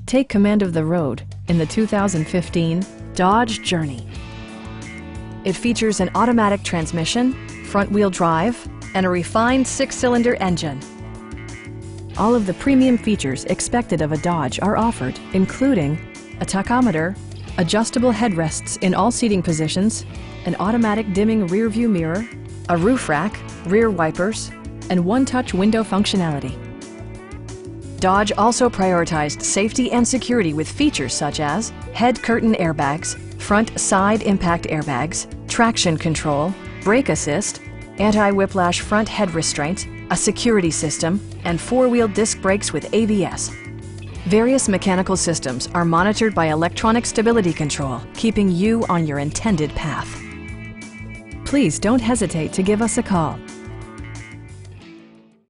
Take command of the road in the 2015 Dodge Journey. It features an automatic transmission, front-wheel drive, and a refined 6-cylinder engine. All of the premium features expected of a Dodge are offered, including a tachometer, adjustable headrests in all seating positions, an automatic dimming rear-view mirror, a roof rack, rear wipers, and one-touch window functionality. Dodge also prioritized safety and security with features such as head curtain airbags, front side impact airbags, traction control, brake assist, anti-whiplash front head restraints, a security system, and 4-wheel disc brakes with ABS. Various mechanical systems are monitored by electronic stability control, keeping you on your intended path. Please don't hesitate to give us a call.